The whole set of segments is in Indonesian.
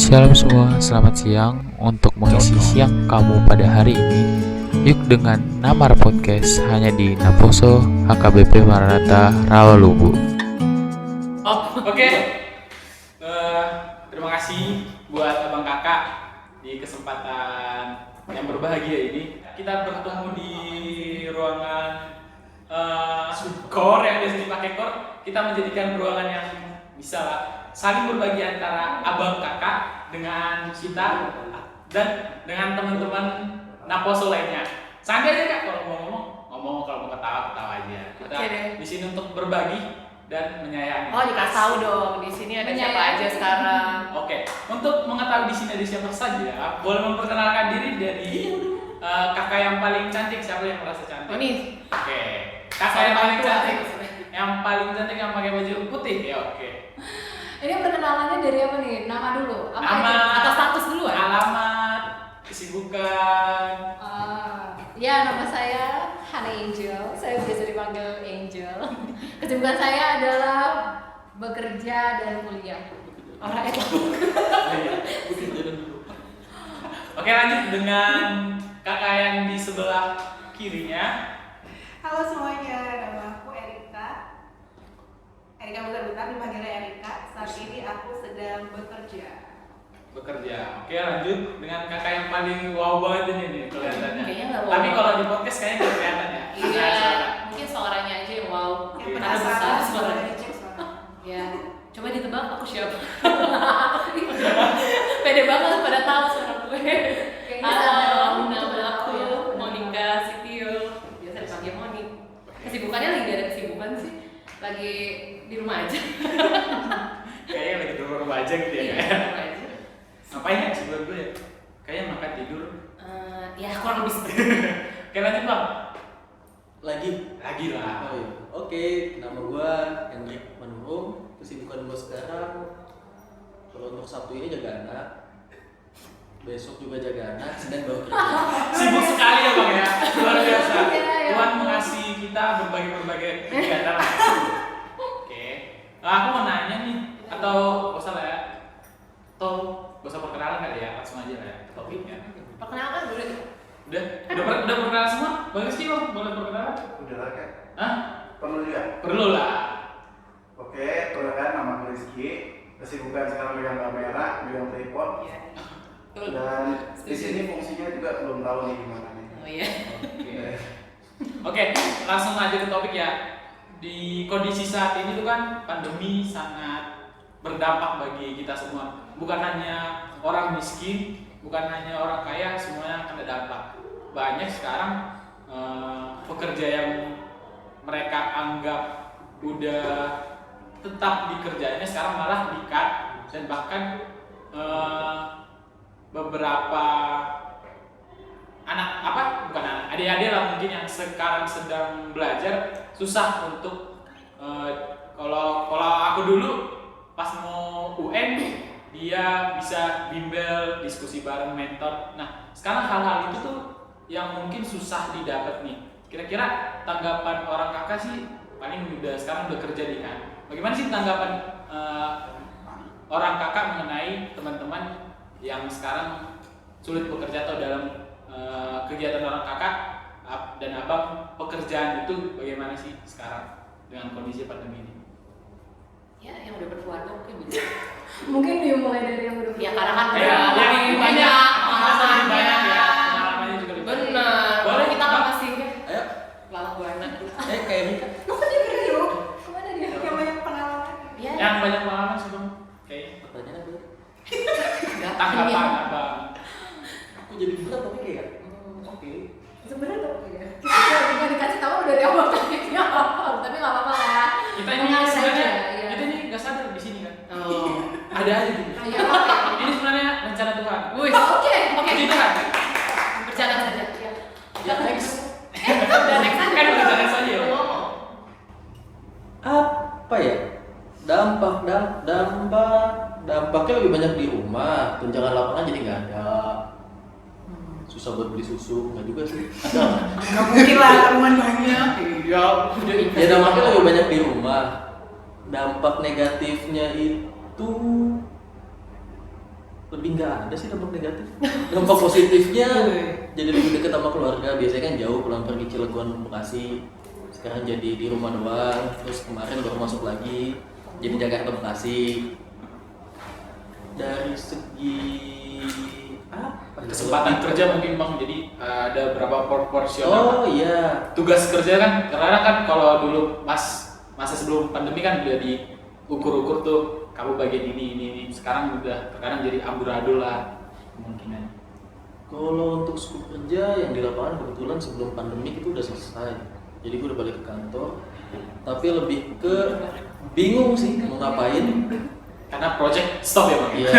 Shalom semua, selamat siang. Untuk mengisi siang kamu pada hari ini, yuk dengan Namar Podcast hanya di Naposo HKBP Maranatha Rawalumbu. Oke. Terima kasih buat abang kakak di kesempatan yang berbahagia ini. Kita bertemu di ruangan core yang biasa dipakai core. Kita menjadikan ruangan yang bisa saling berbagi antara abang kakak dengan kita dan dengan teman-teman Naposo lainnya. Santai aja kak, kalau mau ngomong, kalau mau ketawa aja. Kita di sini untuk berbagi dan menyayangi. Oh, dikasih tahu dong, di sini ada siapa aja sekarang. Oke, untuk mengetahui di sini ada siapa saja, boleh memperkenalkan diri dari kakak yang paling cantik. Siapa yang merasa cantik? Oh nih. Oke, kakak yang paling cantik. Yang paling cantik yang pakai baju putih ya. Oke. Ini perkenalannya dari apa nih? Nama dulu? Apa Nama, aja? Atau status dulu ya? Alamat, kesibukan. Ya, nama saya Hana Angel. Saya biasa dipanggil Angel. Kesibukan saya adalah bekerja dan kuliah. Orang itu. Oke, lanjut dengan kakak yang di sebelah kirinya. Halo semuanya, nama aku Erika. Erika Butar-Butar, dipanggilnya Erika. Saat ini aku sedang bekerja. Oke, lanjut dengan kakak yang paling wow banget ini kelihatannya. Kayaknya nggak wow. Tapi kalau di podcast kayaknya nggak kelihatan ya. Iya, mungkin suaranya aja yang wow. Yang Karena besar penasaran suaranya. boleh cek suara. Ya, coba ditebak aku siapa? Pede banget pada tahu suara gue. Halo, nama aku Monica Sitio. Biasa dipanggil Moni. Kesibukannya lagi gak ada kesibukan sih. Lagi di rumah aja. Kayaknya lagi di rumah aja gitu ya. Iya, Kayak. di rumah aja. Ngapain ya sebelum gue ya? Kayaknya makan tidur. Ya kurang lebih seperti Oke, lanjut bang. Lagi Lah. oh iya. Oke, nama gua Hendrik Manurung. Kesibukan gua sekarang kalau untuk Sabtu ini jaga anak, besok juga jaga anak, Senin baru kerja. Sibuk sekali ya bang ya. Luar biasa. Iya, iya. Tuhan mengasihi kita berbagai kegiatan. Oke. Nah, aku mau nanya nih, atau gak usah lah ya. Atau gak usah perkenalan kali ya, langsung aja lah ya topiknya. perkenalkan dulu. Udah perkenalan semua? Bagus sih bang, boleh perkenalan? Udah lah kan? Hah? Perlu juga? Perlu lah. Oke, perkenalkan nama aku Rizky. Kesibukan sekarang megang kamera, megang tripod. Dan di sini fungsinya juga belum tahu nih gimana nih. Oh iya. Oke, langsung aja ke topik ya. Di kondisi saat ini tuh kan pandemi sangat berdampak bagi kita semua. Bukan hanya orang miskin, bukan hanya orang kaya, semuanya kena dampak. Banyak sekarang pekerja yang mereka anggap udah tetap di kerjanya sekarang malah di-cut, dan bahkan beberapa adik-adik lah mungkin yang sekarang sedang belajar susah untuk kalau aku dulu pas mau UN dia bisa bimbel, diskusi bareng mentor. Nah sekarang hal-hal itu tuh yang mungkin susah didapat nih. Kira-kira tanggapan orang kakak sih, paling sekarang udah kerja nih kan, bagaimana sih tanggapan orang kakak mengenai teman-teman yang sekarang sulit bekerja atau dalam kegiatan orang kakak dan abang pekerjaan itu bagaimana sih sekarang dengan kondisi pandemi ini? Ya, yang udah berkeluarga mungkin bisa. Mungkin dimulai dari yang udah Ya karena kan Ya, yang lebih banyak, pengalamannya. banyak ya, pengalamannya juga lebih banyak. Benar. Boleh Kita Bang? kan masih Ayo, lalu buana. kayak Mika. Kok dia video? Kemana dia? Yang banyak pengalaman. Ya. Yang banyak pengalaman sih bang. Oke. Pertanyaan apa? Tanggapan abang. Aku jadi berat tapi kayak oke. Sebenarnya tuh ya. Kita dikasih tahu dari awal topiknya apa, tapi nggak apa-apa ya. Kita ini Mengalir sebenarnya aja, iya. kita ini nggak sadar di sini kan. Oh. Ada aja gitu. Iya, oke. Ini sebenarnya rencana Tuhan. Wih. Oke. Puji Tuhan. Berjalan saja. Iya. Ya next. Udah next aja. Kan berjalan saja ya. Oh. Apa ya? Dampaknya lebih banyak di rumah. Tunjangan lapangan jadi nggak ada. Susah buat beli susu, nggak juga sih. Ada. Nggak mungkin lah, tabungan banyak. Iya, udah Ya dampaknya lebih banyak di rumah. 'Dampak negatifnya itu lebih nggak ada sih dampak negatif. Dampak positifnya jadi lebih dekat sama keluarga. Biasanya kan jauh pulang pergi Cilegon, Bekasi. Sekarang jadi di rumah doang. Terus kemarin baru masuk lagi jadi Jakarta, Bekasi. Dari segi apa? Kesempatan kerja mungkin Bang, jadi ada berapa proporsional Oh iya. tugas kerja kan, karena kan kalau dulu masa sebelum pandemi kan udah diukur-ukur tuh kamu bagian ini. Sekarang udah terkadang jadi amburadul lah kemungkinan. Kalau untuk skop kerja yang di lapangan kebetulan sebelum pandemi itu udah selesai. Jadi gue udah balik ke kantor. Tapi lebih ke bingung sih mau ngapain. Karena project stop ya Bang? Iya,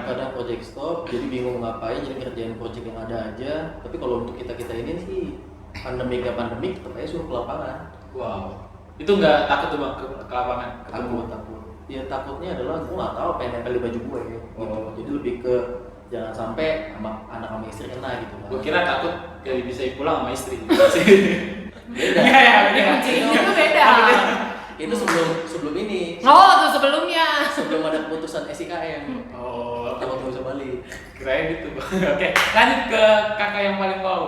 karena project stop, jadi bingung ngapain, jadi ngerjain project yang ada aja. Tapi kalau untuk kita ini sih pandemi gak pandemi, tetap aja suruh ke lapangan. Wow. Itu nggak takut tuh Bang ke lapangan? Takut. Ya takutnya adalah gue nggak tahu apa yang nempel di baju gue ya. Gitu. Jadi lebih ke jangan sampai anak sama istri kena gitu. Gue kira takut kayak bisa pulang sama istri. Beda. Iya. Itu beda. Itu sebelum ini. Oh, tuh sebelumnya. Sebelum ada keputusan SIKM. Oh, Takut nggak bisa balik. keren gitu Bang. Oke, lanjut ke kakak yang paling mau.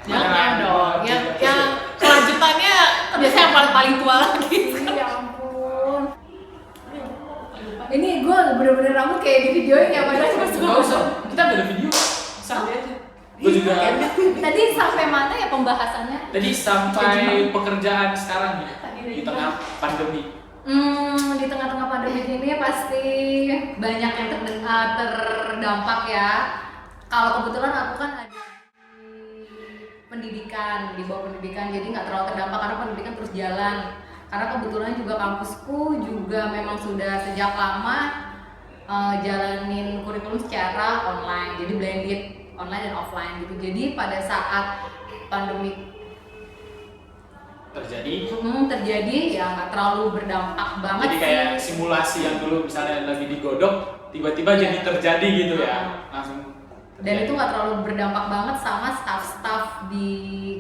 Jangan dong. Yang kelanjutannya biasanya yang paling tua lagi. Ya ampun. Ini gue bener-bener rambut kayak di videoin ya, padahal cuma Nggak usah, kita ada video. Santai aja. Gue juga. Tadi sampai mana ya pembahasannya? Tadi sampai pekerjaan sekarang gitu di tengah pandemi. Di tengah-tengah pandemi ini pasti banyak yang terdampak ya. Kalau kebetulan aku kan ada di bawah pendidikan, jadi nggak terlalu terdampak karena pendidikan terus jalan. Karena kebetulan juga kampusku juga memang sudah sejak lama jalanin kurikulum secara online, jadi blended online dan offline gitu. Jadi pada saat pandemi terjadi ya nggak terlalu berdampak banget. Jadi kayak simulasi yang dulu misalnya lagi digodok, tiba-tiba jadi terjadi gitu ya, langsung. Dan itu nggak terlalu berdampak banget sama staff-staff di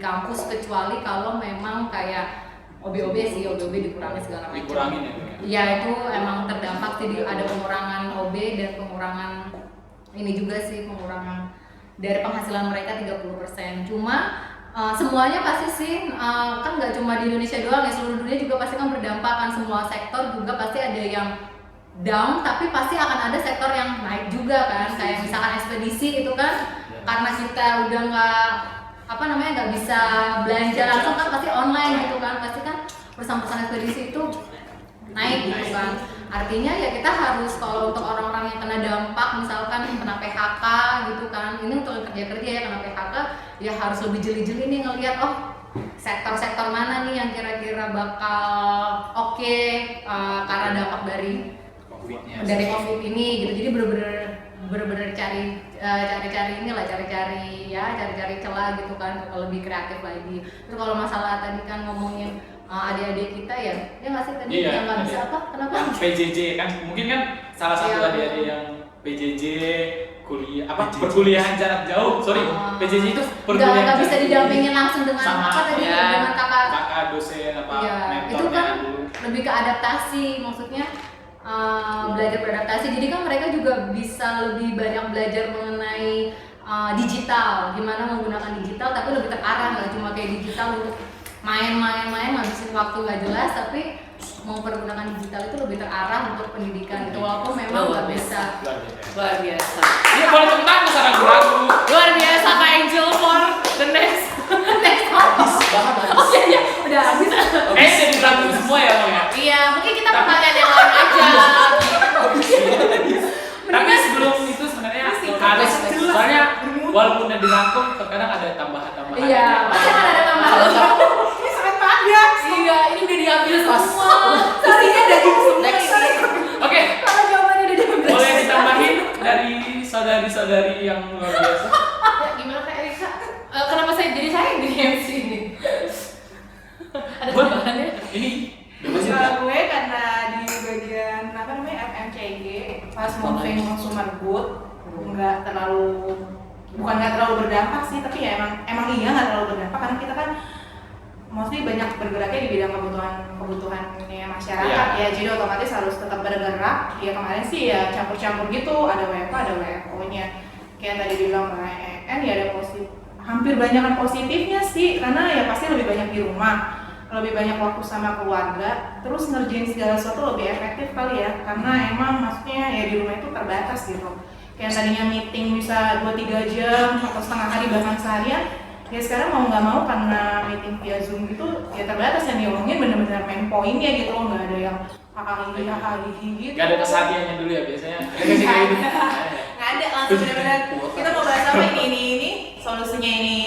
kampus, kecuali kalau memang kayak OB dikurangi segala macam. Dikurangin ya? Ya itu emang terdampak, jadi ada pengurangan OB dan pengurangan ini juga sih, pengurangan dari penghasilan mereka 30%. Cuma semuanya pasti sih, kan nggak cuma di Indonesia doang ya, seluruh dunia juga pasti kan berdampak kan, semua sektor juga pasti ada yang down, tapi pasti akan ada sektor yang naik juga kan, kayak misalkan ekspedisi itu kan, karena kita udah nggak bisa belanja langsung kan, pasti online gitu kan, pasti kan perusahaan-perusahaan ekspedisi itu naik gitu kan. Artinya ya kita harus, kalau untuk orang-orang yang kena dampak misalkan kena PHK gitu kan, ini untuk kerja ya kena PHK, ya harus lebih jeli-jeli nih ngelihat sektor-sektor mana nih yang kira-kira bakal oke, karena dampak dari COVID ini gitu. Jadi bener-bener cari celah gitu kan, lebih kreatif lagi. Terus kalau masalah tadi kan ngomongin adik-adik kita ya nggak sih tadi yang nggak bisa apa? Kenapa? Yang PJJ kan, mungkin kan salah satu adik-adik yang PJJ kuliah perkuliahan jarak jauh. PJJ itu perkuliahan nggak bisa didampingin langsung dengan sama dengan kakak dosen mentornya itu kan dulu. Lebih ke adaptasi, maksudnya belajar beradaptasi. Jadi kan mereka juga bisa lebih banyak belajar mengenai digital, gimana menggunakan digital, tapi lebih terarah, nggak cuma kayak digital untuk main-main ngabisin waktu nggak jelas, tapi mempergunakan digital itu lebih terarah untuk pendidikan gitu. Walaupun memang nggak bisa. Luar biasa. Iya, boleh tepuk tangan secara ragu. Luar biasa Kak Angel for the next Oh iya, udah habis. Jadi berantem semua ya Bang ya? Iya, mungkin kita pertanyaan yang lain aja. Tapi sebelum itu sebenarnya harus, soalnya walaupun udah dirangkum, terkadang ada tambahan-tambahan. Iya, pasti akan ada tambahan. Ini sangat padat. Iya, ini udah diambil semua. Isinya daging semua ini. Oke, Kalau jawabannya udah diambil. boleh ditambahin dari saudari-saudari yang luar biasa. Ya, gimana Kak Erika? Kenapa jadi saya yang di MC ini? Ada Buat tambahannya? ini Kalau gue karena di bagian FMCG pas moving consumer good bukan nggak terlalu berdampak sih, tapi ya emang iya nggak terlalu berdampak karena kita kan mostly banyak bergeraknya di bidang kebutuhannya masyarakat Iya. ya, jadi otomatis harus tetap bergerak. Ya kemarin sih ya campur-campur gitu, ada WFH ada WFO-nya. Kayak tadi bilang Mbak En ya ada positif, hampir banyakan positifnya sih, karena ya pasti lebih banyak di rumah, lebih banyak waktu sama keluarga, terus ngerjain segala sesuatu lebih efektif kali ya, karena emang maksudnya ya di rumah itu terbatas gitu. Kayak tadinya meeting bisa 2-3 jam atau setengah hari bahkan seharian, ya sekarang mau nggak mau karena meeting via Zoom gitu ya terbatas, yang diomongin benar-benar main poinnya gitu, nggak ada yang hahaha gitu. Gak ada kesehariannya dulu ya biasanya. Ada nggak sih kayak gitu? Nggak ada, langsung benar-benar kita mau bahas apa ini, solusinya ini,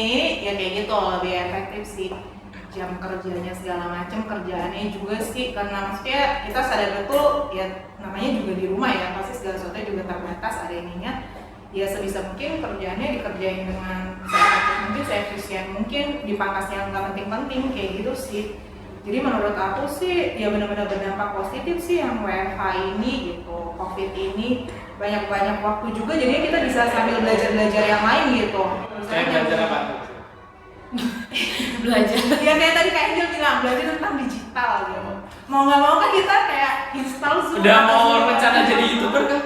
ya kayak gitu lebih efektif sih. Jam kerjanya segala macam, kerjaannya juga sih, karena maksudnya kita sadar betul ya namanya juga di rumah ya, pasti segala sesuatu juga terbatas, ada ininya. Ya sebisa mungkin kerjaannya dikerjain dengan seefektif mungkin, seefisien mungkin, dipangkas yang nggak penting-penting kayak gitu sih. Jadi menurut aku sih ya benar-benar berdampak positif sih yang WFH ini gitu, COVID ini banyak waktu juga, jadinya kita bisa sambil belajar yang lain gitu. Kayak belajar apa tuh? Belajar. Ya kayak tadi Kak Angel bilang, belajar tentang digital gitu. Mau nggak mau kan kita kayak install Zoom. Udah atau mau Zoom rencana atau jadi Zoom. YouTuber kan?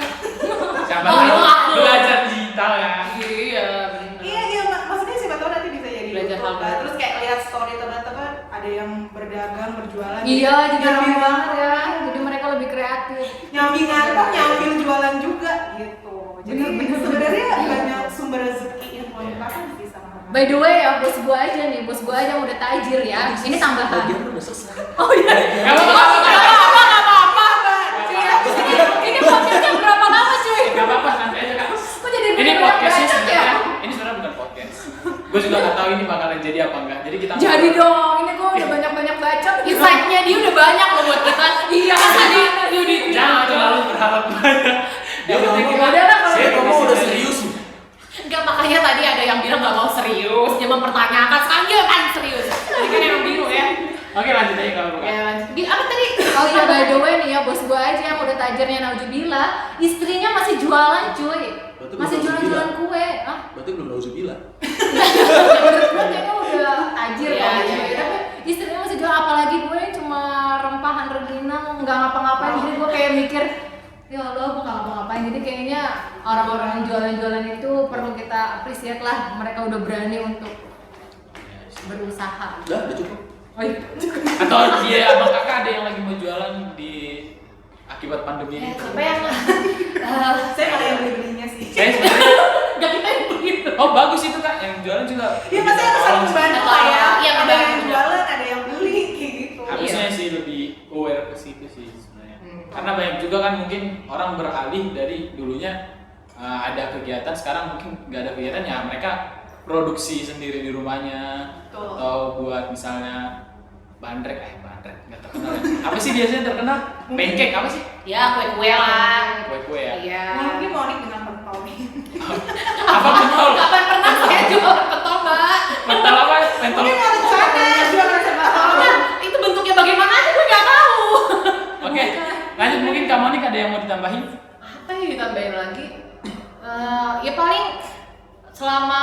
Siapa Oh, tahu aku. belajar digital ya. Iya, benar. Iya, maksudnya siapa tahu nanti bisa jadi Belajar YouTuber. hal baru. Terus kayak lihat story teman-teman ada yang berdagang, berjualan. Iya, jadi nyambi ramai banget ya. Jadi mereka lebih kreatif. nyambi ngantor, nyambil jualan juga gitu. Jadi Bener-bener. sebenarnya banyak sumber rezeki yang mau dipakai sih sama teman. By the way ya, bos gua aja nih, bos gua aja udah tajir ya. Ini tambahan. Bagian udah selesai. Oh iya. Gak apa-apa. Ini podcastnya berapa lama cuy? Gak apa-apa, santai aja Kak. Kok jadi Ini banyak podcastnya bacot ya? sebenarnya, ini sebenarnya bukan podcast. Gue juga nggak tahu ini bakalan jadi apa enggak. Jadi kita Jadi dong, ini gua udah banyak bacot. Insight-nya dia udah banyak loh buat kita. Iya, tadi jangan terlalu berharap banyak. Dia Yang penting ngomong, kita- udah lah kalau saya Dia ngomong di udah sini. serius. Enggak, makanya tadi ada yang bilang nggak mau serius, dia mempertanyakan, sekarang dia kan serius. Jadi kan emang bingung ya. Oke lanjut aja kalau bukan. Ya lanjut. Apa tadi? Oh iya, by the way nih ya, bos gua aja yang udah tajirnya nauzubillah, istrinya masih jualan cuy. Berarti Masih belum jualan kue. Ah, Berarti belum nauzubillah. menurut gua kayaknya udah tajir Iya, kali iya, cuy. iya. Tapi istrinya masih jualan, apalagi gue cuma rempahan rengginang, nggak ngapa-ngapain. Jadi gue kayak mikir, ya Allah, gue nggak ngapa-ngapain. Jadi kayaknya orang-orang yang jualan-jualan itu perlu kita appreciate lah. Mereka udah berani untuk berusaha. Udah cukup. Oh iya. Atau dia abang kakak ada yang lagi mau jualan di akibat pandemi ini. Siapa yang Saya malah yang beli-belinya sih. Saya sebenarnya nggak kita yang begitu. oh bagus itu Kak, yang jualan juga. Iya, maksudnya harus saling membantu lah ya. Iya, Ada membantu. yang jualan, ada yang beli kayak gitu. Harusnya sih lebih aware ke situ sih sebenarnya. Karena banyak juga kan mungkin orang beralih dari dulunya ada kegiatan, sekarang mungkin nggak ada kegiatan ya mereka produksi sendiri di rumahnya. Betul. Atau buat misalnya bandrek nggak terkenal ya. Apa sih biasanya terkenal? Pancake apa sih? Ya kue-kue lah. Kue-kue ya. Iya. Mungkin Monik dengan pentol nih. Apa pentol? Kapan pernah saya jual pentol, Mbak? Pentol apa? Pentol. Mungkin ada rencana jualan sama Kan itu bentuknya bagaimana aja gue nggak tahu. Oke, lanjut mungkin Kak Monik ada yang mau ditambahin? Apa yang ditambahin lagi? Ya paling selama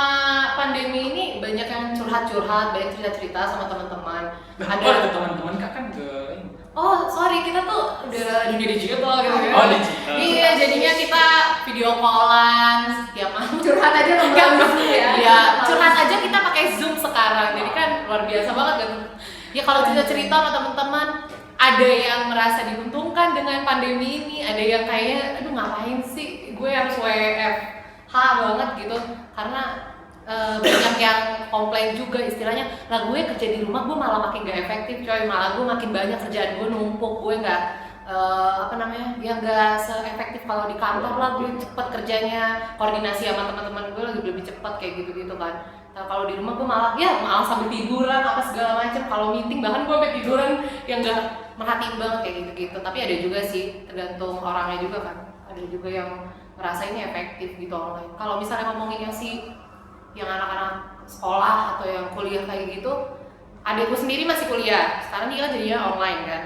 pandemi ini banyak yang curhat-curhat, banyak cerita-cerita sama teman-teman. Ada teman-teman Kak kan ke Oh sorry, kita tuh udah dunia digital gitu ya. Oh, digital. Iya, jadinya kita video callan setiap malam. Curhat aja lo Nggak, Zoom ya. Iya, curhat aja kita pakai Zoom sekarang. Jadi kan luar biasa banget kan. Ya kalau cerita-cerita sama teman-teman, ada yang merasa diuntungkan dengan pandemi ini, ada yang kayaknya aduh ngapain sih gue harus WFH banget gitu. Karena banyak yang komplain juga istilahnya, lah gue kerja di rumah gue malah makin gak efektif coy, malah gue makin banyak kerjaan gue numpuk, gue nggak ya nggak seefektif kalau di kantor lah, gue cepet kerjanya, koordinasi sama teman-teman gue lebih cepet kayak gitu kan. Nah, kalau di rumah gue malah sambil tiduran apa segala macam, kalau meeting bahkan gue sampai tiduran yang nggak merhatiin banget kayak gitu. Tapi ada juga sih, tergantung orangnya juga kan, ada juga yang ngerasa ini efektif gitu online. Kalau misalnya ngomongin yang anak-anak sekolah atau yang kuliah kayak gitu, adikku sendiri masih kuliah, sekarang dia kan jadinya online kan,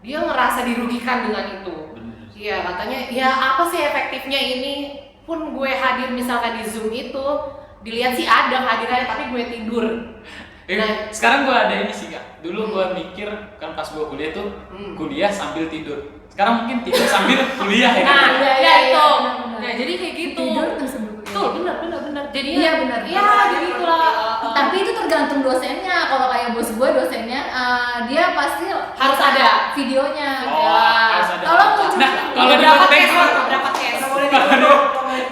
dia ngerasa dirugikan dengan itu. Iya, katanya ya apa sih efektifnya ini, pun gue hadir misalkan di Zoom itu dilihat sih ada hadirannya tapi gue tidur. Sekarang gue ada ini sih Kak. Dulu gue mikir kan pas gue kuliah tuh kuliah sambil tidur. Sekarang mungkin tidur sambil kuliah ya. Nah, Iya, itu. benar-benar. Nah, jadi kayak gitu. Tidur terus sebelum kuliah. Betul, benar. Jadi Iya, benar. Iya, jadi itulah. Tapi itu tergantung dosennya. Kalau kayak bos gue dosennya, dia pasti Harus ada videonya. Harus ada. Kalau mau Nah, kalau di berapa background case? Berapa case?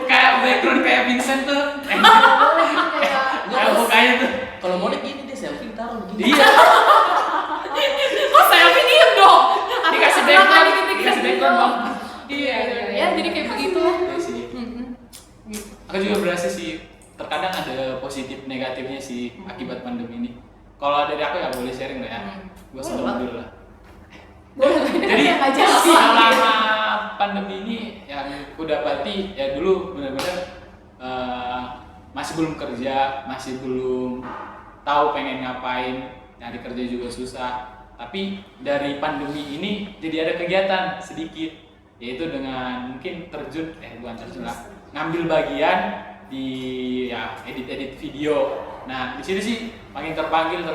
kayak background kayak Vincent tuh. boleh gitu kayak Kayak mukanya tuh. Kalau mau gini dia selfie taruh begini. Iya. Kok selfie diem dong? Dikasih background Bang. Iya. Ya, jadi kayak begitu. Iya sih. Aku juga berasa sih terkadang ada positif negatifnya sih akibat pandemi ini. Kalau dari aku ya boleh sharing lah ya. Gue sedang dulu lah. Jadi selama pandemi ini yang aku dapati ya dulu benar-benar masih belum kerja, masih belum tahu pengen ngapain, nyari kerja juga susah. Tapi dari pandemi ini jadi ada kegiatan sedikit, yaitu dengan mungkin ngambil bagian di ya edit video. Nah di sini sih makin terpanggil.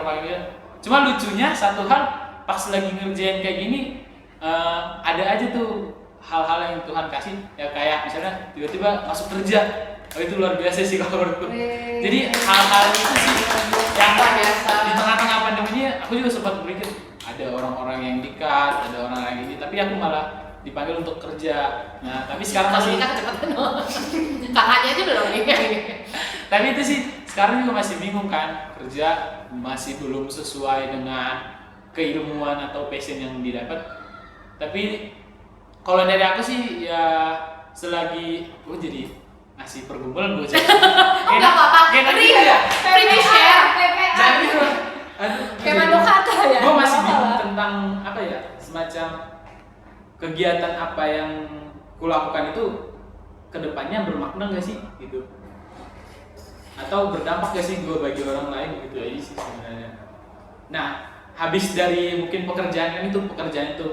Cuma lucunya satu hal pas lagi ngerjain kayak gini ada aja tuh hal-hal yang Tuhan kasih ya kayak misalnya tiba-tiba masuk kerja. Oh itu luar biasa sih kalau menurutku. Jadi hal-hal itu sih yang biasa. Di tengah-tengah pandemi ini aku juga sempat berpikir ada orang-orang yang di-cut, ada orang-orang yang ini, tapi aku malah dipanggil untuk kerja. Nah, tapi sekarang masih nikah kecepatan. Kakaknya aja belum nikah ini. Tapi itu sih sekarang juga masih bingung kan, kerja masih belum sesuai dengan keilmuan atau passion yang didapat. Tapi kalau dari aku sih ya selagi jadi ngasih pergumulan gue jadi Enggak apa-apa. Free share. jadi kayak madu kata ya. gue masih bingung tentang apa ya, semacam kegiatan apa yang kulakukan itu kedepannya bermakna gak sih gitu, atau berdampak gak sih gue bagi orang lain gitu aja sih sebenarnya. Nah habis dari mungkin pekerjaan itu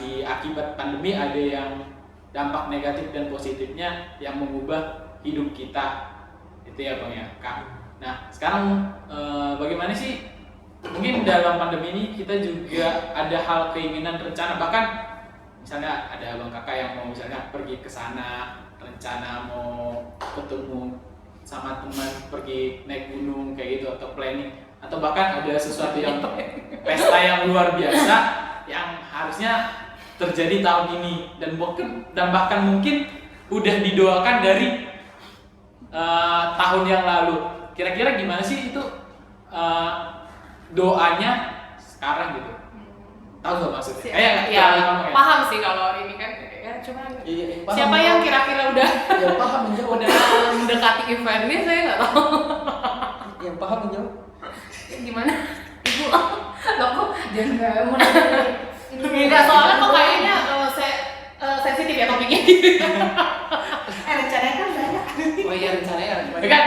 di akibat pandemi ada yang dampak negatif dan positifnya yang mengubah hidup kita itu ya Bang ya Kak. Nah sekarang bagaimana sih mungkin dalam pandemi ini kita juga ada hal keinginan rencana, bahkan misalnya ada Abang Kakak yang mau misalnya pergi ke sana, rencana mau ketemu sama teman pergi naik gunung kayak gitu atau planning, atau bahkan ada sesuatu yang pesta yang luar biasa yang harusnya terjadi tahun ini dan bahkan mungkin udah didoakan dari tahun yang lalu. Kira-kira gimana sih itu doanya sekarang gitu? Tahu nggak maksudnya? Ya, paham sih kalau ini kan ya cuma siapa yang kira-kira udah yang paham menjawab. udah mendekati eventnya saya nggak tahu. Yang paham menjawab. Gimana? Ibu, Loh kok jangan mau enggak soalnya kok kayaknya sensitif ya topiknya. Rencananya kan banyak. Oh iya rencananya Tapi kan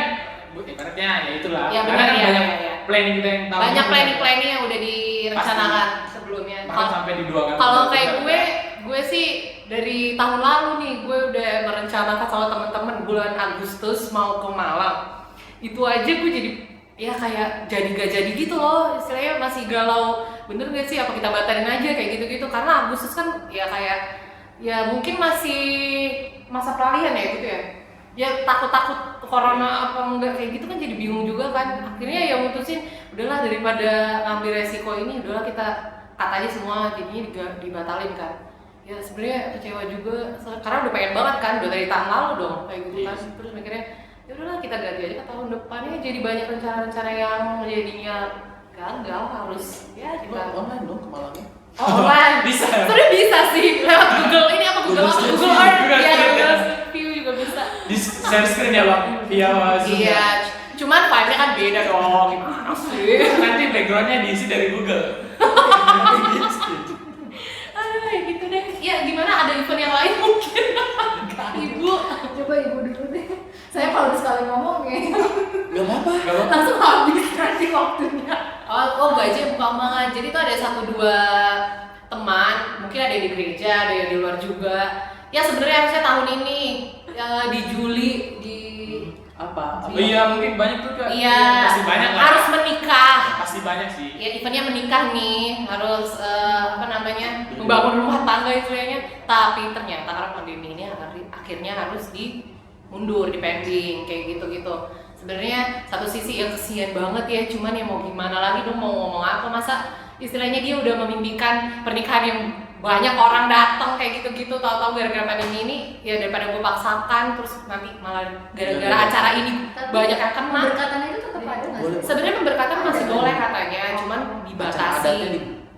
ibaratnya ya itulah. Ya, Karena kan benar, ya, banyak ya. planning kita yang tahu. banyak planning yang udah direncanakan sebelumnya. Bahkan sampai didoakan. Kalau kayak gue sih dari tahun lalu nih gue udah merencanakan sama temen-temen bulan Agustus mau ke Malang. Itu aja gue jadi ya kayak jadi gak jadi gitu loh, istilahnya masih galau. Bener gak sih apa kita batalin aja kayak gitu-gitu, karena Agustus kan ya kayak ya mungkin masih masa peralihan ya gitu ya. Ya takut-takut corona apa enggak kayak gitu kan jadi bingung juga kan. Akhirnya ya mutusin udahlah daripada ngambil resiko ini udahlah kita cut aja semua, jadinya dibatalin kan. Ya sebenarnya kecewa juga karena udah pengen banget kan, udah dari tahun lalu dong kayak gitu kan. Terus mikirnya ya udahlah kita ganti aja ke tahun depannya, jadi banyak rencana-rencana yang jadinya gagal harus ya kita Online dong ke Malangnya. online Bisa. sebenarnya bisa sih lewat Google ini apa Google Google Google Earth Google ya Street. Google View juga bisa. Di share screen ya Bang, via Zoom. Iya, cuman file-nya kan beda dong. Gimana sih? Nanti backgroundnya diisi dari Google. Aduh, ya gitu deh. Ya gimana ada event yang lain mungkin? Ibu, coba ibu dulu deh. Saya kalau udah sekali ngomong ya Gak apa-apa. langsung habis nanti waktunya. oh gue aja buka omongan. Jadi tuh ada 1-2 teman, mungkin ada yang di gereja, ada yang di luar juga. Ya sebenarnya harusnya tahun ini di Juli di Apa? Oh iya, mungkin banyak tuh Kak. Iya, Pasti banyak lah. harus menikah. Pasti banyak sih. Ya eventnya menikah nih, harus membangun rumah tangga istilahnya. Tapi ternyata karena pandemi ini akhirnya harus dimundur, dipending kayak gitu-gitu. Sebenarnya satu sisi yang kesian banget ya, cuman ya mau gimana lagi dong, mau ngomong apa, masa istilahnya dia udah memimpikan pernikahan yang banyak orang datang kayak gitu-gitu, tahu-tahu gara-gara pandemi ini ya daripada gue paksakan terus nanti malah gara-gara acara ini banyak yang kena. Pemberkatan itu tetap ada nggak sih? Sebenarnya pemberkatan masih boleh katanya, cuman Adatnya dibatasi.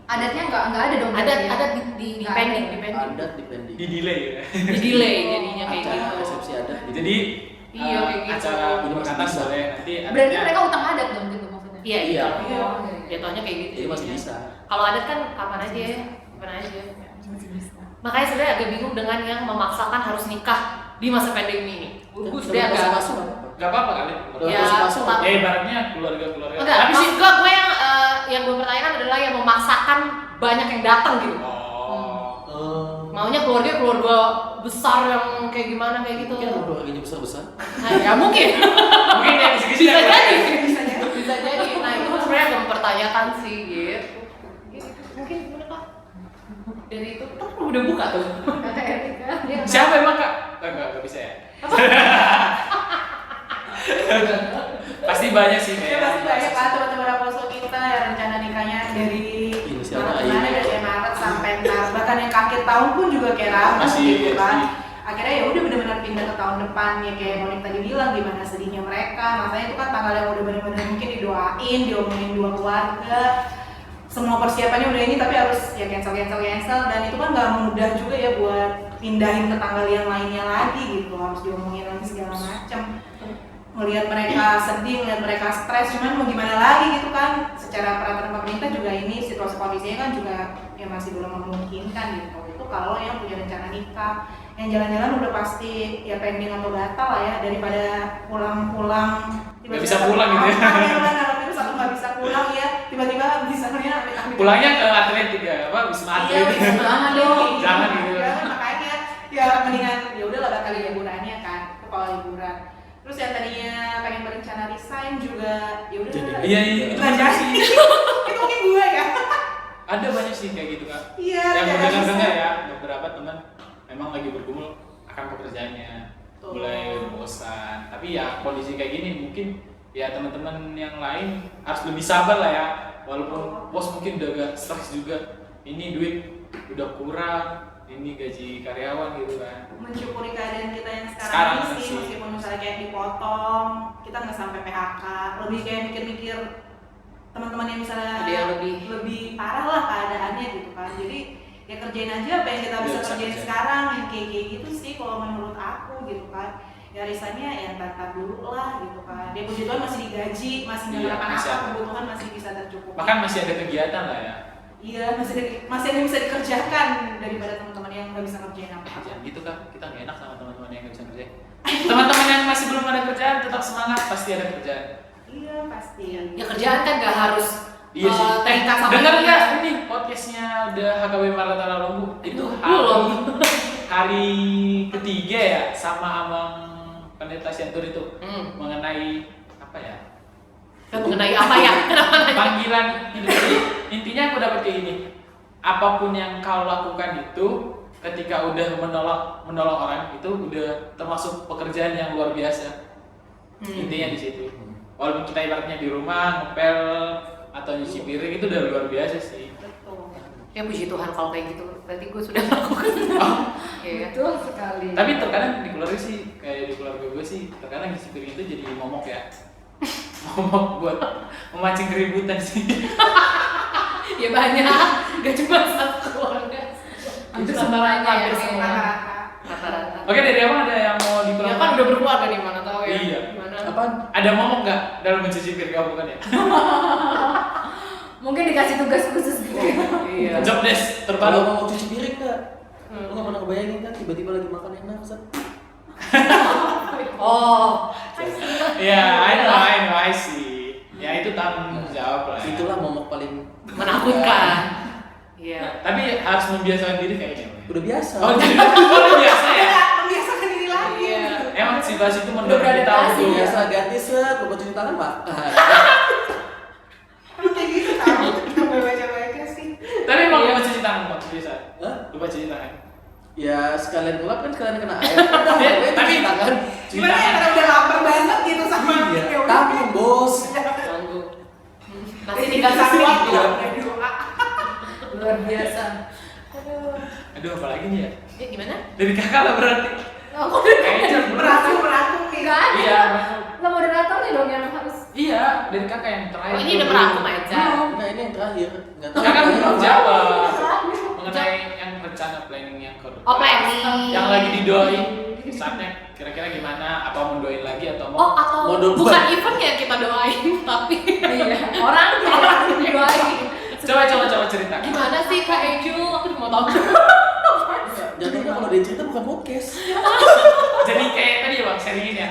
Adatnya nggak ada dong. Ada berarti ya? di pending, Adat di pending. Di delay ya. di delay jadinya kayak Acara gitu. resepsi adat. Jadi Iya, kayak gitu. acara Ini masih pemberkatan bisa. boleh nanti Berarti adatnya- mereka utang adat dong gitu maksudnya. Iya, Iya. iya. Jatuhnya kayak gitu. Jadi masih jadinya. bisa. Kalau adat kan kapan aja ya, kapan aja. Masih bisa. Makanya sebenarnya agak bingung dengan yang memaksakan harus nikah di masa pandemi ini. Gue sebenarnya agak masuk. Nggak apa-apa kali. Ya, masuk. tetap- Ya ibaratnya keluarga-keluarga. enggak, Tapi sih. maksud gue yang gue pertanyakan adalah yang memaksakan banyak yang datang gitu. Oh. Maunya keluarga besar yang kayak gimana kayak gitu. Mungkin orang keluarganya besar-besar. Nah, ya mungkin. Mungkin yang kisi-kisi Bisa yang jadi. Bisa jadi. Bisa jadi. Nah, itu sebenarnya agak mempertanyakan sih gitu. Mungkin gimana Kak? Dari itu kan udah buka tuh. Kata Erika. Siapa emang Kak? Enggak bisa ya. Pasti banyak sih Ya pasti banyak lah teman-teman Raposo kita yang rencana nikahnya dari Inisial Maret lain. kemarin, dari Maret sampai ntar, bahkan yang akhir tahun pun juga kayak ramu Masih, gitu kan. masih. Akhirnya ya udah benar-benar pindah ke tahun depan ya, kayak Monik tadi bilang gimana sedihnya mereka. Makanya itu kan tanggal yang udah benar-benar mungkin didoain, diomongin dua keluarga. Semua persiapannya udah ini tapi harus ya cancel dan itu kan nggak mudah juga ya buat pindahin ke tanggal yang lainnya lagi gitu, harus diomongin lagi segala macam. Melihat mereka sedih, melihat mereka stres, cuman mau gimana lagi gitu kan. Secara peraturan pemerintah juga ini situasi kondisinya kan juga ya masih belum memungkinkan gitu. Itu kalau yang punya rencana nikah, yang jalan-jalan udah pasti ya pending atau batal lah ya, daripada pulang-pulang Nggak bisa pulang gitu ya. Terus aku nggak bisa pulang ya, tiba-tiba misalnya Pulangnya ke atletik ya, apa? Wisma iya, atlet. jangan dong. Jangan gitu. Makanya ya mendingan ya udah lah batal liburannya kan, itu kalau liburan. Terus yang tadinya pengen berencana resign juga ya udah. Iya, itu Nggak banyak jadi. sih. Itu mungkin gue ya. Ada banyak sih kayak gitu Kak. Iya. Yang jangan mendengar-dengar bisa. ya, beberapa teman memang lagi bergumul akan pekerjaannya, Betul. mulai bosan. Tapi ya kondisi kayak gini mungkin ya teman-teman yang lain harus lebih sabar lah ya. Walaupun bos mungkin udah agak stres juga, ini duit udah kurang, ini gaji karyawan gitu kan. Mensyukuri keadaan kita yang sekarang, Sekarang ini sih, sih. meskipun misalnya kayak dipotong, kita nggak sampai PHK, lebih kayak mikir-mikir teman-teman yang misalnya Ada yang lebih parah lah keadaannya gitu kan. Jadi ya kerjain aja apa yang kita Ya, bisa bisa kerjain kerja. sekarang, yang kayak gitu sih kalau menurut aku gitu kan. Ya risannya ya ntar dulu lah gitu kan. Dia puji Tuhan masih digaji, masih nggak Iya, kenapa-napa, masih ada. kebutuhan masih bisa tercukupi. Bahkan masih ada kegiatan lah ya. Iya, masih ada yang bisa dikerjakan daripada teman-teman yang nggak bisa ngerjain apa-apa. Jangan gitu Kak, kita nggak enak sama teman-teman yang nggak bisa kerja. Teman-teman yang masih belum ada kerjaan tetap semangat, pasti ada kerjaan. Iya pasti. Ya kerjaan kan gak harus Iya sih. tingkat sama Dengar dia. nggak ini podcastnya udah HKB Maratona Lombu itu Belum. hari ketiga ya sama Abang Pendeta Siantur itu mengenai apa ya? Kan mengenai apa ya? Kenapa nanya? Panggilan hidup. Jadi intinya aku dapat kayak gini. Apapun yang kau lakukan itu ketika udah menolong orang itu udah termasuk pekerjaan yang luar biasa. Intinya di situ. Walaupun kita ibaratnya di rumah ngepel atau nyuci piring itu udah luar biasa sih. Betul. Ya puji Tuhan kalau kayak gitu. Berarti gue sudah melakukan. Iya. Betul sekali. Tapi terkadang di keluarga sih kayak di keluarga gue sih terkadang nyuci piring itu jadi momok ya. Momok buat memancing keributan sih. Ya banyak. Gak cuma satu keluarga. Hampir Itu semuanya ya, hampir Nek. semua. Rata-rata. Rata-rata. Oke, dari abang ada yang mau Ya dikurangkan? kan udah berkeluarga nih, mana tahu ya. Iya. Gimana? Apaan? Ada momok nggak dalam mencuci piring kamu kan ya? Mungkin dikasih tugas khusus gitu. Iya. Job desk Kalau terbaru. mau cuci piring Kak, lu nggak pernah kebayangin kan tiba-tiba lagi makan enak set. Oh. Iya, I see. Ya itu tanggung jawab lah. Ya. Itulah momok paling Menakutkan. Iya. Tapi harus membiasakan diri kayaknya. udah biasa. Oh, jadi udah biasa ya. Ya, membiasakan diri lagi. Iya. gitu. Emang sih dibahas itu Udah menurut kita beradaptasi, untuk Biasa ganti set, lupa cuci tangan makan. Kayak gitu tahu. Kenapa baca-baca sih? Tapi emang lupa cuci tangan Bang, biasa. Hah? Lupa cuci tangan. Ya sekalian ngelap kan sekalian kena air. Udah, pokoknya Tapi- cuci tangan. Cuci Gimana ya tangan. karena udah lapar banget gitu sama Iya, ya udah. tanggung bos. Ganggu. Masih Ini tinggal satu satu waktu Iya. doa. Luar biasa. Aduh. Aduh, apa lagi nih ya? Gimana? Dari kakak lah berarti. Oh, Kayaknya Merakum nih. nggak ada. Iya. Lah moderatornya dong yang harus. Iya, dari kakak yang terakhir. Oh, ini udah merakum aja. Enggak, ini yang terakhir. Enggak tahu. Kakak belum apa. jawab mengenai yang rencana planning yang ke Oh, planning. yang lagi didoain saatnya kira-kira gimana, apa mau doain lagi atau mau Oh, atau Modul bukan buat. event yang kita doain, tapi Iya. Orang didoain. coba cerita. gimana sih Kak Eju? Aku mau tahu. Jadinya kalau dia cerita bukan podcast. Jadi kayak tadi ya Bang, sharingin ya.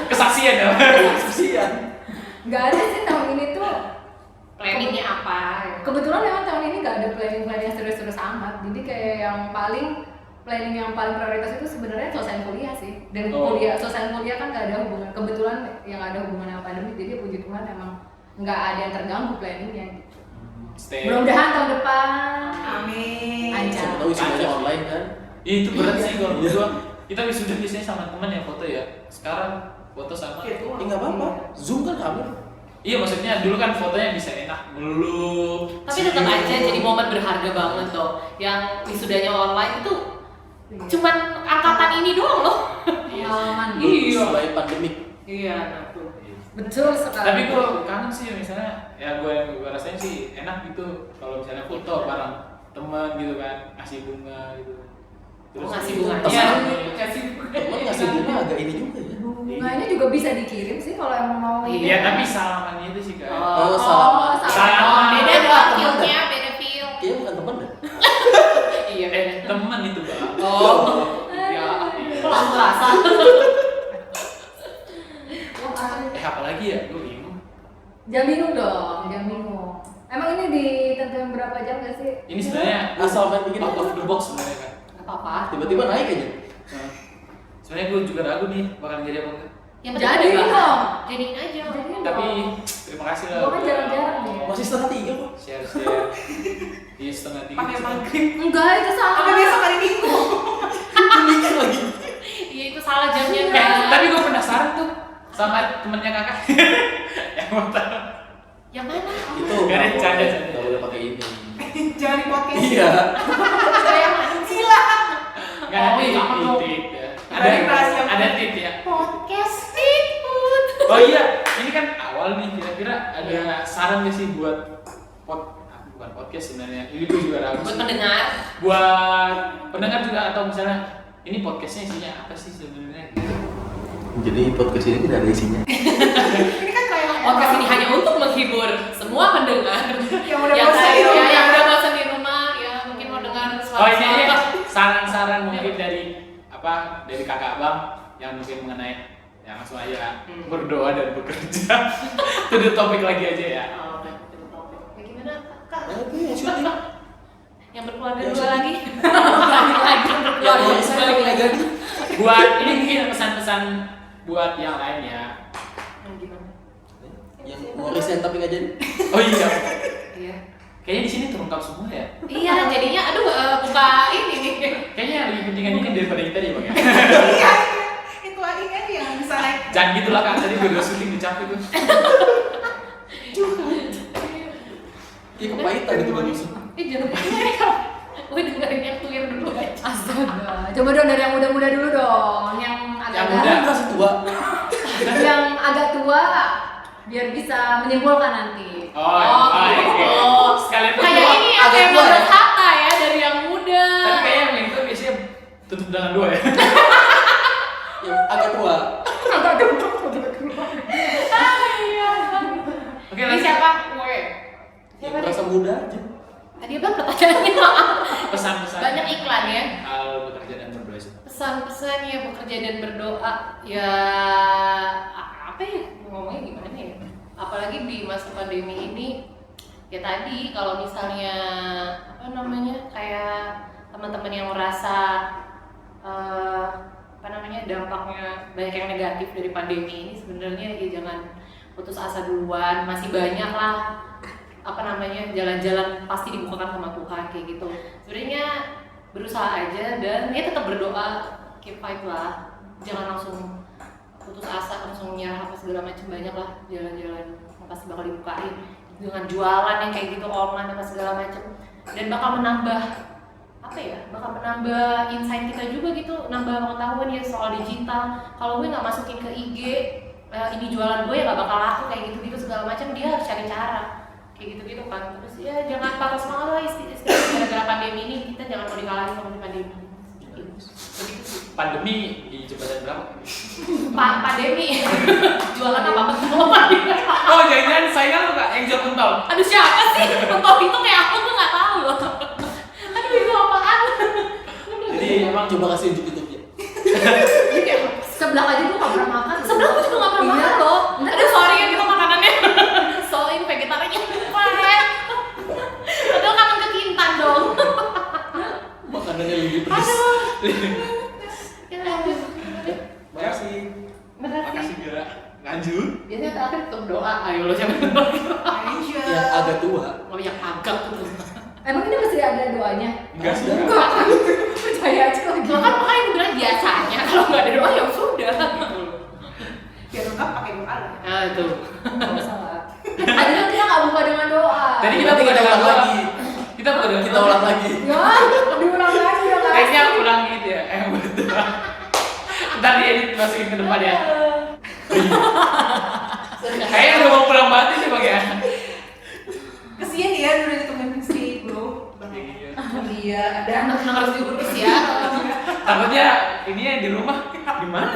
Kesaksian ya. Kesian. Nggak ada sih tahun ini tuh. Planningnya apa? Kebetulan memang tahun ini nggak ada planning yang serius-serius amat. Jadi kayak yang planning yang paling prioritas itu sebenarnya selesai kuliah sih. Dan Oh. selesai kuliah kan nggak ada hubungan. Kebetulan yang ada hubungan sama pandemi. Jadi puji Tuhan emang nggak ada yang terganggu planningnya. Gitu. Stay. Mudah-mudahan tahun depan. Amin. Lancar. Siapa tahu semuanya online kan. Itu berat sih kalau Iya. gua. Kita wisuda biasanya sama teman yang foto ya. Sekarang foto sama. Gitu. Ya enggak apa-apa. Zoom kan kamu. Iya maksudnya dulu kan fotonya bisa enak melulu. Tapi tetap aja jadi momen berharga banget loh. Yang wisudanya online itu cuman angkatan ini doang loh. Pengalaman. Iya. Selain pandemik. Iya, nah tuh. Betul sekali. Tapi gue kangen sih misalnya ya gue rasain sih enak gitu kalau misalnya foto bareng teman gitu kan ngasih bunga gitu. Ngasih bunga. Iya, Iya. ngasih bunga. Temen ngasih bunga agak ini juga ya. Bunganya juga bisa dikirim sih kalau emang mau. Iya, tapi salaman itu sih kan. Oh, salaman. Salaman. Beda Temen dong dah. feel-nya, beda feel. Kayaknya bukan temen dah. Iya, beda. Teman itu bang. Oh. Iya. Pelan terasa. Apalagi ya, gue bingung. Jangan bingung dong, jangan bingung. Emang ini ditentuin berapa jam gak sih? Ini sebenarnya Asal main bikin out apa? of the box sebenarnya kan. Gak apa-apa. Tiba-tiba naik aja. Nah, sebenarnya gue juga ragu nih bakal jadi apa enggak. Yang penting Jadi ada dong. Jadiin aja. Jadiin Tapi dong. terima kasih lah. Gua kan jarang-jarang nih. Masih 2:30 kok. Share. Iya 2:30. Pakai maghrib. Enggak, itu salah. Apa besok hari Minggu? Mikir lagi. Iya, itu salah jamnya Iya. kan. Tapi gue penasaran tuh sama temennya kakak yang mau tahu. Yang mana? Itu Gak ada canda. Enggak boleh pakai ini. Jangan di podcast. Iya. Saya yang mana? Gila. Gak ada Oh, iya, tit dong. ya. Balik rahasia. Ada tit ya. Podcast Streetfood. Oh iya, ini kan awal nih kira-kira ada saran gak sih buat bukan podcast sebenarnya. Ini gue juga ragu Buat sih. pendengar. Buat pendengar juga atau misalnya ini podcastnya isinya apa sih sebenarnya? Jadi podcast ini tidak ada isinya. Ini kan kayak Podcast ini hanya untuk menghibur semua pendengar. Yang udah bosan di rumah. yang udah bosan di rumah, ya mungkin mau dengar Oh ini suara-suara. saran-saran mungkin dari apa dari kakak abang yang mungkin mengenai ya langsung aja berdoa dan bekerja. Itu the topik lagi aja ya. Oh, oke, betul, topik. Ya, gimana kak? Oke, yang syuting. Yang berkeluarga Yang dua syuting. lagi. Lagi Yang berkeluarga. mau saya balik lagi lagi. Buat ini mungkin pesan-pesan buat yang lain ya. Yang gimana? Yang mau resign tapi nggak jadi. Oh iya. Iya. Kayaknya di sini terungkap semua ya. Iya, jadinya aduh buka ini nih. Kayaknya yang lebih pentingan ini daripada kita deh bang ya. Iya. Itu aja kan yang bisa naik. Jangan gitu lah kak, tadi gue udah syuting dicapek tuh. Iya kepahitan gitu bang Yusuf. Jangan begini kak. Gue dengerin yang clear dulu aja. Astaga. Coba dong dari yang muda-muda dulu dong. Yang Yang agak muda. Kan merasa tua. yang agak tua biar bisa menyimpulkan nanti. Oh. Sekalian tuh. Kayak ini ya, agak kayak tua ya? Mother Hatta ya dari yang muda. Tapi kayaknya yang itu biasanya tutup dengan dua ya. Yang agak tua. Oke Ini lanjut. siapa? Gue. Yang merasa muda aja. Tadi abang pertanyaannya maaf. Pesan-pesan. Banyak iklan ya. Hal bekerja dan berdoa itu. Pesan-pesan ya bekerja dan berdoa ya apa ya ngomongnya gimana ya? Apalagi di masa pandemi ini ya tadi kalau misalnya apa namanya kayak teman-teman yang merasa apa dampaknya banyak yang negatif dari pandemi ini sebenarnya ya jangan putus asa duluan, masih banyak lah jalan-jalan pasti dibukakan sama Tuhan kayak gitu. Sebenarnya berusaha aja dan ya tetap berdoa, keep fight lah, jangan langsung putus asa, langsung nyerah apa segala macam. Banyak lah jalan-jalan yang pasti bakal dibukain dengan jualan yang kayak gitu online apa segala macam, dan bakal menambah insight kita juga gitu, nambah pengetahuan ya soal digital. Kalau gue nggak masukin ke IG ini jualan gue ya nggak bakal laku kayak gitu segala macam, dia harus cari cara kayak gitu kan. Terus ya jangan patah semangat lah, istilahnya gara-gara pandemi ini kita jangan mau dikalahin sama pandemi. Pandemi di jembatan berapa? Pandemi jualan apa betul pandemi? Oh jangan saingan lu kak yang jual pentol. Aduh siapa sih pentol itu kayak aku tuh nggak tahu loh. Aduh itu apaan? Jadi emang coba kasih unjuk YouTube-nya. Sebelah aja gue gak pernah makan. Sebelah aku juga nggak pernah makan loh. Aduh sorry ya kita makanannya soalnya vegetarian. Padahal kangen ke Kintan dong. Makanannya lebih pedas. Makasih. Makasih Gara. Lanjut. Biasanya terakhir tutup doa. Ayo lo siapa yang Yang agak tua. Oh yang agak tuh. Emang ini masih ada doanya? Enggak sih. Percaya aja lagi. Makanya gue bilang biasanya kalau nggak ada doa ya sudah. Biar lengkap pakai doa lah. Nah itu. Gak usah lah. Akhirnya kita gak buka dengan doa. Tadi kita Nanti buka kita dengan ulang doa. lagi. Kita buka dengan Kita ulang lagi. Ya, diulang lagi ya guys. Kayaknya ulang gitu ya. Betul. Ntar diedit masukin ke depan ya. Kayaknya udah mau pulang banget sih bang ya. Kesian ya udah ditemenin si bro. Iya, ada Anak yang harus diurus ya. Takutnya ini yang di rumah gimana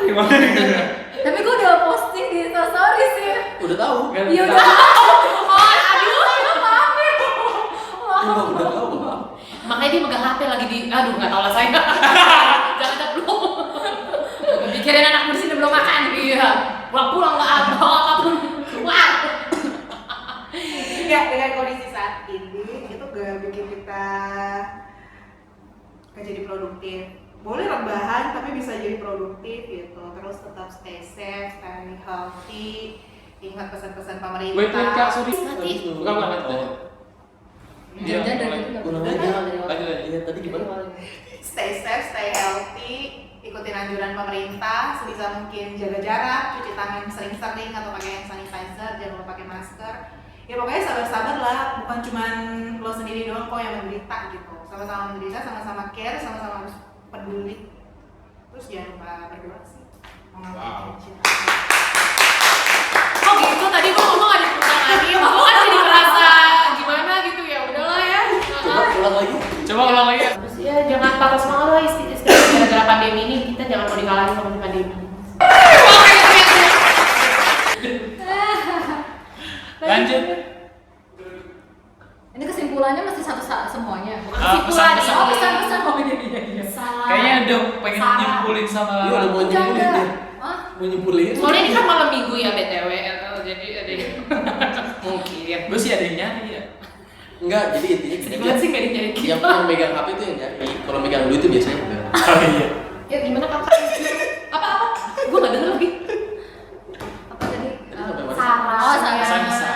Tapi gue udah posting di Instastory sih. Udah tahu. Ya udah. Oh aduh Maaf ya. Udah tahu. makanya dia megang HP lagi di aduh nggak tahu lah saya. Jangan belum. Pikirin anak bersih belum makan. Iya. Pulang nggak ada apapun. Wah. ya dengan kondisi saat ini itu gak bikin kita gak jadi produktif. Boleh rebahan tapi bisa jadi produktif gitu. Terus tetap stay safe, stay healthy, ingat pesan-pesan pemerintah. Wait kak sorry. Mati. Bukan mati. Iya. Jangan dari mulai. itu nggak Ulang boleh. aja. Lanjut. Iya tadi gimana? Stay safe, stay healthy, ikutin anjuran pemerintah, sebisa mungkin jaga jarak, cuci tangan sering-sering atau pakai hand sanitizer, jangan lupa pakai masker. Ya pokoknya sabar-sabar lah, bukan cuman lo sendiri doang kok yang menderita gitu. Sama-sama menderita, sama-sama care, sama-sama harus peduli. Terus jangan lupa berdoa sih. Wow. Oh gitu tadi gua ngomong ada pertanyaan, gua kan jadi merasa gimana gitu ya udahlah ya. Ulang lagi. Coba ulang lagi ya. Terus ya jangan patah semangat lah istilahnya gara-gara pandemi ini kita jangan mau dikalahin sama pandemi. Lanjut. Ini kesimpulannya masih satu semuanya. Pesan-pesan. Oh pesan-pesan. Oh iya. Salah. Kayaknya udah pengen Salah. nyimpulin sama. Iya udah mau nyimpulin Enggak. ya. Hah? Mau nyimpulin. Soalnya ini kan malam minggu ya BTW jadi ada yang mungkin. Gue sih ada yang nyari ya. Enggak, jadi intinya Sedih banget sih nggak nyari kita. yang megang HP itu yang nyari. Kalau megang duit itu biasanya enggak. Oh iya. Ya gimana kakak? Apa? Gue nggak denger lagi. Apa tadi? Sampai mana? Sarah. Oh, Sarah. Pesan-pesan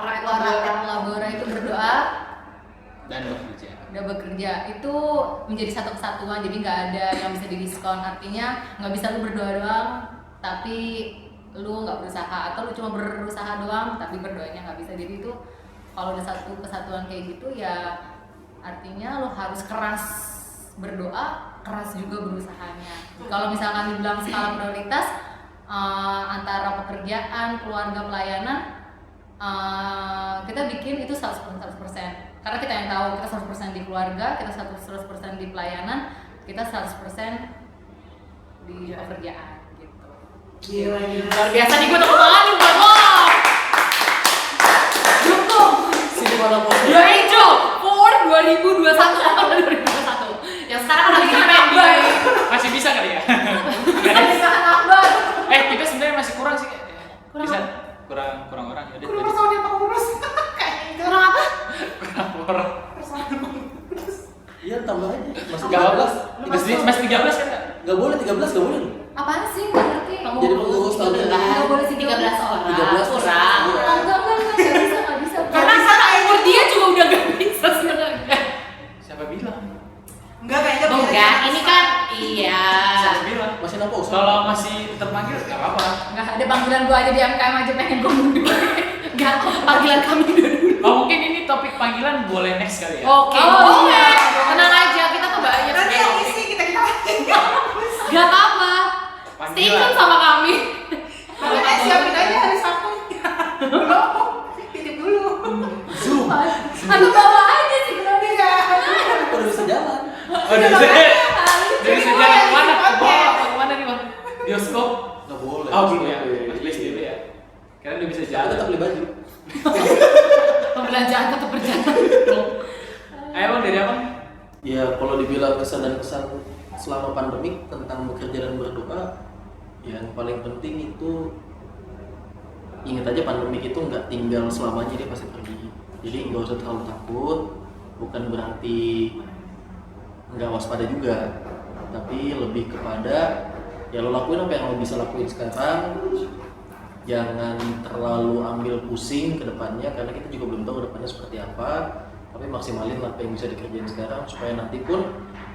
Rakyat Labora itu berdoa dan bekerja. udah bekerja itu menjadi satu kesatuan, jadi nggak ada yang bisa didiskon. Artinya nggak bisa lu berdoa doang tapi lu nggak berusaha, atau lu cuma berusaha doang tapi berdoanya nggak bisa. Jadi itu kalau udah satu kesatuan kayak gitu ya artinya lu harus keras berdoa, keras juga berusahanya. Kalau misalkan dibilang skala prioritas antara pekerjaan, keluarga, pelayanan, kita bikin itu 100%. Karena kita yang tahu, kita 100% di keluarga, kita 100% di pelayanan, kita 100% di pekerjaan gitu. Gila. Luar biasa nih gue tepuk tangan nih buat lo. Dukung. Sini malam mau. Rachel for 2021 atau 2021. Yang sekarang lagi nambah. Masih bisa kali ya? Bisa nambah. Kita sebenarnya masih kurang sih. Kurang Bisa apa? kurang orang ya. Kurang sama dia Pak Urus. Kurang apa? Kurang orang. Iya tambah aja. Masih Gak apa-apa. 13. Masih 13 kan? Enggak boleh 13 enggak boleh. Apaan sih? Nggak ngerti. Kamu Jadi pengurus tahun ini. Nggak boleh sih 13 orang. 13 kurang. Iya. Nggak bisa. Karena umur dia juga udah gak bisa sebenarnya. Siapa bilang? Enggak kayaknya Oh enggak, ini kan iya. Siapa bilang? Masih nampak usaha. Kalau masih terpanggil nggak apa-apa. Nggak ada panggilan gua aja di MKM aja pengen gua mundur. Enggak, panggilan kami udah dulu. Oh mungkin ini topik panggilan boleh next kali ya. Oke, Oh, boleh. iya. Tenang aja, kita tuh banyak nanti yang topik. isi kita Gak apa-apa. Stay Panggilan. tune sama kami. makanya siapin aja hari Sabtu belum titip dulu Zoom. Aku bawa aja sih kenapa Iya. Udah bisa jalan. Oh dari dari sejarah kemana? Ke bawah Podcast. apa kemana nih bang? Bioskop? Nggak boleh. Oh gitu ya. List dulu ya. Karena udah bisa Tapi jalan. tetap beli baju. Pembelajaran tetap berjalan. Ayo bang dari apa? Ya kalau dibilang kesan dan kesan selama pandemik tentang bekerja dan berdoa, yang paling penting itu ingat aja pandemik itu nggak tinggal selamanya, dia pasti pergi. Jadi nggak usah terlalu takut, bukan berarti nggak waspada juga, tapi lebih kepada ya lo lakuin apa yang lo bisa lakuin sekarang, jangan terlalu ambil pusing ke depannya karena kita juga belum tahu ke depannya seperti apa, tapi maksimalin apa yang bisa dikerjain sekarang supaya nanti pun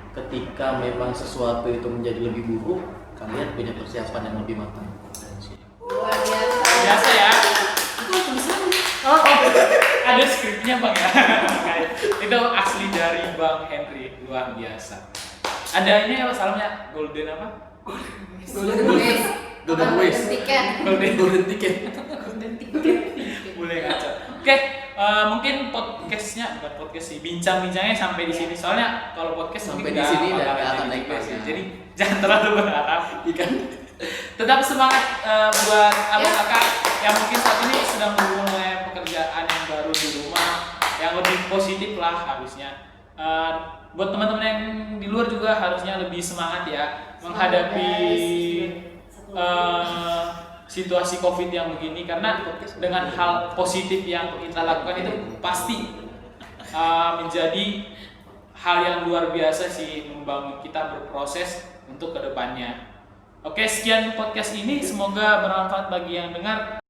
ketika memang sesuatu itu menjadi lebih buruk, kalian punya persiapan yang lebih matang. Luar biasa. Biasa ya. Itu tulisan. Oh, ada skripnya bang ya. Itu asli dari Bang Henry, luar biasa. Ada ini ya salamnya golden apa? Golden Ways. Golden Ways. Tiket. Golden ticket. Boleh ngaco. Oke, mungkin podcastnya bukan podcast sih, bincang-bincangnya sampai di sini. Soalnya kalau podcast Sampai mungkin di sini nggak dan nggak bakalan akan jadi naik podcast. kelas. Jadi jangan terlalu berharap. Ikan. Tetap semangat buat abang kakak yang mungkin saat ini sedang memulai pekerjaan yang baru di rumah, yang lebih positif lah harusnya. Buat teman-teman yang di luar juga harusnya lebih semangat ya menghadapi situasi COVID yang begini, karena dengan hal positif yang kita lakukan itu pasti menjadi hal yang luar biasa sih, membangun kita berproses untuk kedepannya. Oke, sekian podcast ini, semoga bermanfaat bagi yang dengar.